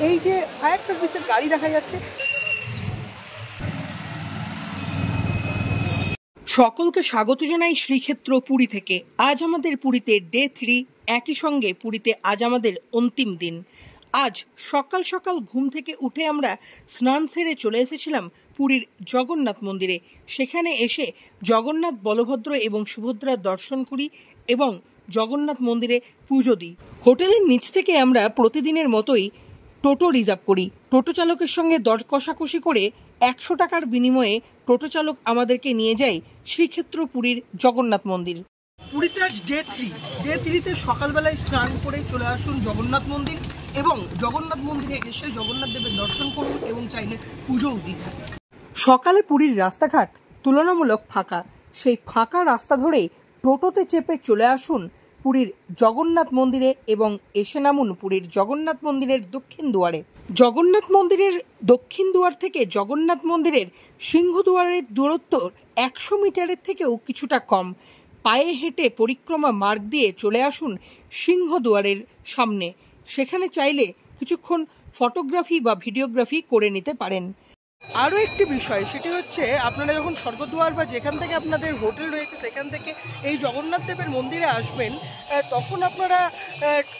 এই যে ফায়ার সার্ভিসের গাড়ি দেখা যাচ্ছে। সকলকে স্বাগত জানাই শ্রীক্ষেত্র পুরী থেকে। আজ আমাদের পুরীতে ডে 3, একই সঙ্গে পুরীতে আজ আমাদের অন্তিম দিন। আজ সকাল সকাল ঘুম থেকে উঠে আমরা স্নান সেরে চলে এসেছিলাম পুরীর জগন্নাথ মন্দিরে। সেখানে এসে জগন্নাথ, বলভদ্র এবং সুভদ্রার দর্শন করি এবং জগন্নাথ মন্দিরে পুজো দিই। হোটেলের নিচ থেকে আমরা প্রতিদিনের মতোই টোটো রিজার্ভ করি। টোটো চালকের সঙ্গে দর কষাকষি করে 100 টাকার বিনিময়ে টোটো চালক আমাদেরকে নিয়ে যায় শ্রীক্ষেত্র পুরীর জগন্নাথ মন্দির। পুরীতে আজ ডে 3তে সকালবেলায় স্নান করে চলে আসুন জগন্নাথ মন্দির এবং জগন্নাথ মন্দিরে এসে জগন্নাথ দেবের দর্শন করুন এবং চাইলে পুজোও দিতে। সকালে পুরীর রাস্তাঘাট তুলনামূলক ফাঁকা। সেই ফাঁকা রাস্তা ধরে টোটোতে চেপে চলে আসুন পুরীর জগন্নাথ মন্দিরে এবং এসে নামুন পুরীর জগন্নাথ মন্দিরের দক্ষিণ দুয়ারে। জগন্নাথ মন্দিরের দক্ষিণ দুয়ার থেকে জগন্নাথ মন্দিরের সিংহদুয়ারের দূরত্ব 100 মিটারের থেকেও কিছুটা কম। পায়ে হেঁটে পরিক্রমা মার্গ দিয়ে চলে আসুন সিংহদুয়ারের সামনে। সেখানে চাইলে কিছুক্ষণ ফটোগ্রাফি বা ভিডিওগ্রাফি করে নিতে পারেন। আরও একটি বিষয়, সেটি হচ্ছে আপনারা যখন স্বর্গদুয়ার বা যেখান থেকে আপনাদের হোটেল রয়েছে সেখান থেকে এই জগন্নাথ দেবের মন্দিরে আসবেন, তখন আপনারা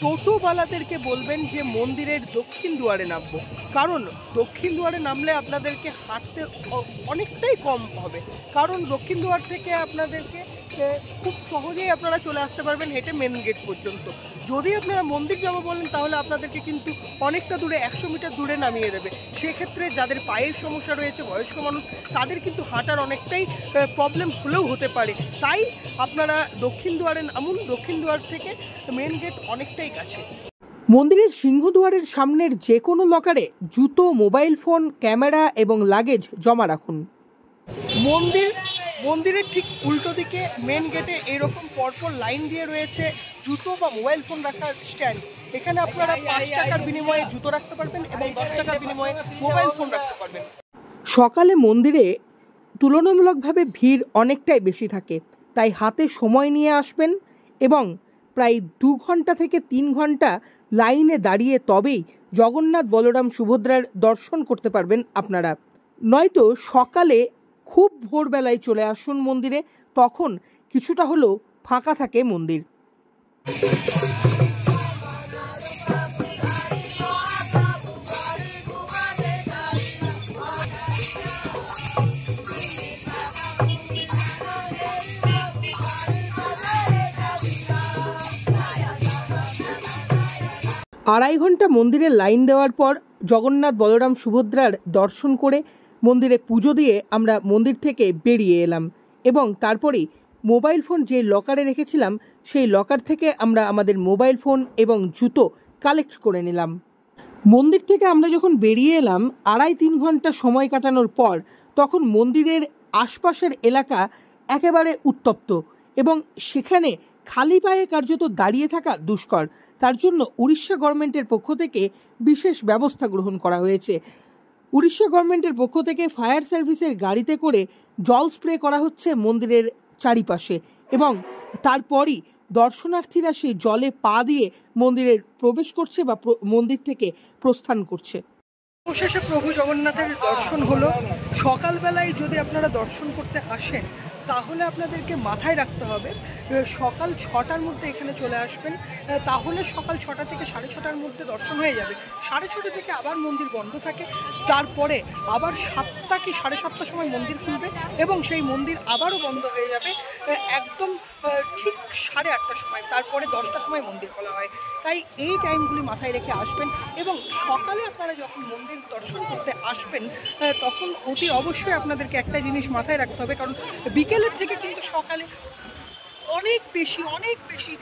টোটোওয়ালাদেরকে বলবেন যে মন্দিরের দক্ষিণ দুয়ারে নামবো, কারণ দক্ষিণ দুয়ারে নামলে আপনাদেরকে হাঁটতে অনেকটাই কম হবে। কারণ দক্ষিণ দুয়ার থেকে আপনাদেরকে খুব সহজেই আপনারা চলে আসতে পারবেন হেঁটে মেন গেট পর্যন্ত। যদি আপনারা মন্দির যাবো বলেন তাহলে আপনাদেরকে কিন্তু অনেকটা দূরে 100 মিটার দূরে নামিয়ে দেবে। সেক্ষেত্রে যাদের পায়ের সমস্যা রয়েছে, বয়স্ক মানুষ, তাদের কিন্তু হাঁটার অনেকটাই প্রবলেম হলেও হতে পারে। তাই আপনারা দক্ষিণ দুয়ারে নামুন। দক্ষিণ দুয়ার থেকে মেন গেট অনেকটাই কাছে। মন্দিরের সিংহদুয়ারের সামনের যে কোনো লকারে জুতো, মোবাইল ফোন, ক্যামেরা এবং লাগেজ জমা রাখুন। মন্দিরের ঠিক উল্টো দিকে মেন গেটে এইরকম পরপর লাইন দিয়ে রয়েছে জুতো বা মোবাইল ফোন রাখার স্ট্যান্ড। এখানে আপনারা 5 টাকার বিনিময়ে জুতো রাখতে পারবেন এবং 10 টাকার বিনিময়ে মোবাইল ফোন রাখতে পারবেন। সকালে মন্দিরে তুলনামূলকভাবে ভিড় অনেকটাই বেশি থাকে, তাই হাতে সময় নিয়ে আসবেন এবং প্রায় 2 ঘন্টা থেকে 3 ঘন্টা লাইনে দাঁড়িয়ে তবেই জগন্নাথ, বলরাম, সুভদ্রার দর্শন করতে পারবেন আপনারা। নয়তো সকালে খুব ভোরবেলায় চলে আসুন মন্দিরে, তখন কিছুটা হলেও ফাঁকা থাকে মন্দির। আড়াই ঘন্টা মন্দিরে লাইন দেওয়ার পর জগন্নাথ, বলরাম, সুভদ্রার দর্শন করে মন্দিরে পুজো দিয়ে আমরা মন্দির থেকে বেরিয়ে এলাম এবং তারপরেই মোবাইল ফোন যে লকারে রেখেছিলাম সেই লকার থেকে আমরা আমাদের মোবাইল ফোন এবং জুতো কালেক্ট করে নিলাম। মন্দির থেকে আমরা যখন বেরিয়ে এলাম 2.5-3 ঘন্টা সময় কাটানোর পর, তখন মন্দিরের আশপাশের এলাকা একেবারে উত্তপ্ত এবং সেখানে খালি পায়ে কার্যত দাঁড়িয়ে থাকা দুষ্কর। তার জন্য উড়িষ্যা গভর্নমেন্টের পক্ষ থেকে বিশেষ ব্যবস্থা গ্রহণ করা হয়েছে। উড়িষ্যা গভর্নমেন্টের পক্ষ থেকে ফায়ার সার্ভিসের গাড়িতে করে জল স্প্রে করা হচ্ছে মন্দিরের চারিপাশে এবং তারপরই দর্শনার্থীরা সেই জলে পা দিয়ে মন্দিরে প্রবেশ করছে বা মন্দির থেকে প্রস্থান করছে। অবশেষে প্রভু জগন্নাথের দর্শন হলো। সকালবেলায় যদি আপনারা দর্শন করতে আসেন তাহলে আপনাদেরকে মাথায় রাখতে হবে সকাল 6টার মধ্যে এখানে চলে আসবেন, তাহলে সকাল 6টা থেকে 6:30টার মধ্যে দর্শন হয়ে যাবে। 6:30 থেকে আবার মন্দির বন্ধ থাকে, তারপরে আবার 7টা কি 7:30টার সময় মন্দির খুলবে এবং সেই মন্দির আবারও বন্ধ হয়ে যাবে একদম ঠিক 8:30টার সময়। তারপরে 10টার সময় মন্দির খোলা হয়। তাই এই টাইমগুলি মাথায় রেখে আসবেন এবং সকালে আপনারা যখন মন্দির দর্শন করতে আসবেন তখন অতি অবশ্যই আপনাদেরকে একটা জিনিস মাথায় রাখতে হবে, কারণ বিকেলের থেকে কিন্তু সকালে অনেক বেশি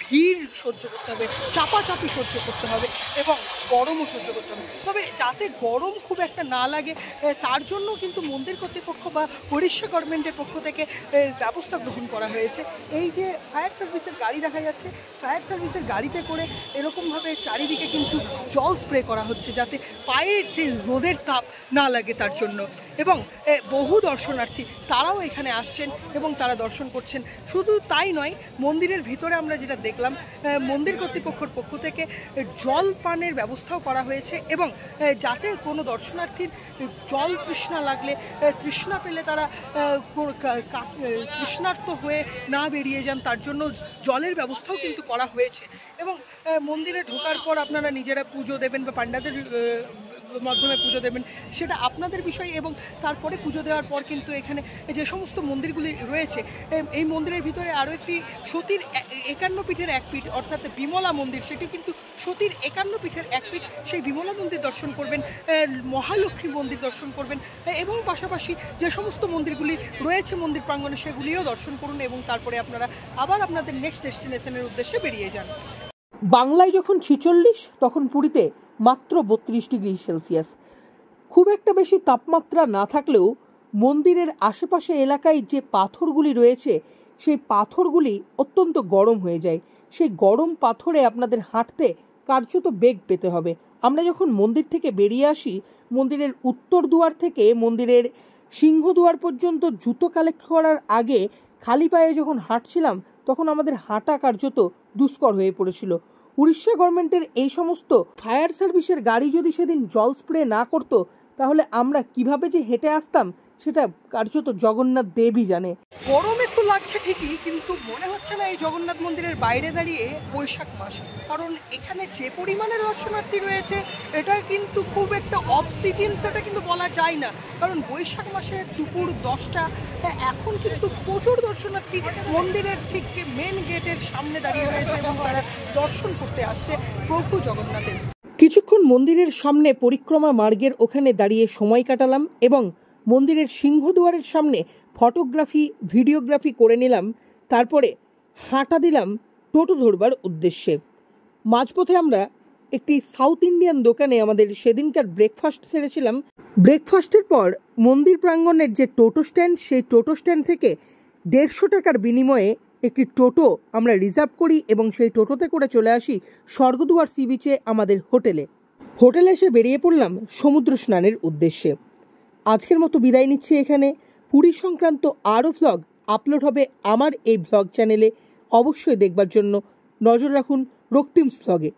ভিড় সহ্য করতে হবে, চাপাচাপি সহ্য করতে হবে এবং গরমও সহ্য করতে হবে। তবে যাতে গরম খুব একটা না লাগে তার জন্য কিন্তু মন্দির কর্তৃপক্ষ বা উড়িষ্যা গভর্নমেন্টের পক্ষ থেকে ব্যবস্থা গ্রহণ করা হয়েছে। এই যে ফায়ার সার্ভিসের গাড়ি দেখা যাচ্ছে, ফায়ার সার্ভিসের গাড়িতে করে এরকমভাবে চারিদিকে কিন্তু জল স্প্রে করা হচ্ছে যাতে পায়ে যে রোদের তাপ না লাগে তার জন্য। এবং বহু দর্শনার্থী তারাও এখানে আসছেন এবং তারা দর্শন করছেন। শুধু তাই নয়, মন্দিরের ভিতরে আমরা যেটা দেখলাম, মন্দির কর্তৃপক্ষের পক্ষ থেকে জল পানের ব্যবস্থাও করা হয়েছে এবং যাতে কোনো দর্শনার্থীর জল তৃষ্ণা লাগলে, তৃষ্ণা পেলে তারা তৃষ্ণার্ত হয়ে না বেরিয়ে যান, তার জন্য জলের ব্যবস্থাও কিন্তু করা হয়েছে। এবং মন্দিরে ঢোকার পর আপনারা নিজেরা পুজো দেবেন বা পাণ্ডাদের মাধ্যমে পুজো দেবেন, সেটা আপনাদের বিষয়। এবং তারপরে পুজো দেওয়ার পর কিন্তু এখানে যে সমস্ত মন্দিরগুলি রয়েছে, এই মন্দিরের ভিতরে আরও একটি সতীর 51 পীঠের এক পীঠ অর্থাৎ বিমলা মন্দির, সেটি কিন্তু সতীর 51 পীঠের এক পীঠ। সেই বিমলা মন্দির দর্শন করবেন, মহালক্ষ্মী মন্দির দর্শন করবেন এবং পাশাপাশি যে সমস্ত মন্দিরগুলি রয়েছে মন্দির প্রাঙ্গণে সেগুলিও দর্শন করুন এবং তারপরে আপনারা আবার আপনাদের নেক্সট ডেস্টিনেশনের উদ্দেশ্যে বেরিয়ে যান। বাংলায় যখন 46, তখন পুরীতে মাত্র 32 ডিগ্রি সেলসিয়াস। খুব একটা বেশি তাপমাত্রা না থাকলেও মন্দিরের আশেপাশে এলাকায় যে পাথরগুলি রয়েছে সেই পাথরগুলি অত্যন্ত গরম হয়ে যায়। সেই গরম পাথরে আপনাদের হাঁটতে কার্যত বেগ পেতে হবে। আমরা যখন মন্দির থেকে বেরিয়ে আসি, মন্দিরের উত্তর দুয়ার থেকে মন্দিরের সিংহদুয়ার পর্যন্ত জুতো কালেক্ট করার আগে খালি পায়ে যখন হাঁটছিলাম, তখন আমাদের হাঁটা কার্যত দুষ্কর হয়ে পড়েছিল। উড়িষ্যা গভর্নমেন্টের এই সমস্ত ফায়ার সার্ভিসের গাড়ি যদি সেদিন জল স্প্রে না করতো, তাহলে আমরা কিভাবে যে হেঁটে আসতাম সেটা কার্যত জগন্নাথ দেবই জানে। গরম একটু লাগছে ঠিকই, কিন্তু মনে হচ্ছে না এই জগন্নাথ মন্দিরের বাইরে দাঁড়িয়ে বৈশাখ মাস। কারণ এখানে যে পরিমাণে দর্শনার্থী রয়েছে, এটা কিন্তু খুব একটা অফ সিজন সেটা কিন্তু বলা যায় না। কারণ বৈশাখ মাসের দুপুর 10টা, এখন কিন্তু প্রচুর দর্শনার্থী মন্দিরের ঠিক মেন গেটের সামনে দাঁড়িয়ে রয়েছে এবং তারা দর্শন করতে আসছে প্রভু জগন্নাথের। কিছুক্ষণ মন্দিরের সামনে পরিক্রমা মার্গের ওখানে দাঁড়িয়ে সময় কাটালাম এবং মন্দিরের সিংহদুয়ারের সামনে ফটোগ্রাফি, ভিডিওগ্রাফি করে নিলাম। তারপরে হাঁটা দিলাম টোটো ধরবার উদ্দেশ্যে। মাঝপথে আমরা একটি সাউথ ইন্ডিয়ান দোকানে আমাদের সেদিনকার ব্রেকফাস্ট সেরেছিলাম। ব্রেকফাস্টের পর মন্দির প্রাঙ্গণের যে টোটো স্ট্যান্ড, সেই টোটো স্ট্যান্ড থেকে 150 টাকার বিনিময়ে একটি টোটো আমরা রিজার্ভ করি এবং সেই টোটোতে করে চলে আসি স্বর্গদুয়ার সি বিচে আমাদের হোটেলে এসে বেরিয়ে পড়লাম সমুদ্র স্নানের উদ্দেশ্যে। আজকের মতো বিদায় নিচ্ছি এখানে। পুরী সংক্রান্ত আরও ভ্লগ আপলোড হবে আমার এই ভ্লগ চ্যানেলে, অবশ্যই দেখবার জন্য নজর রাখুন রক্তিম ভ্লগে।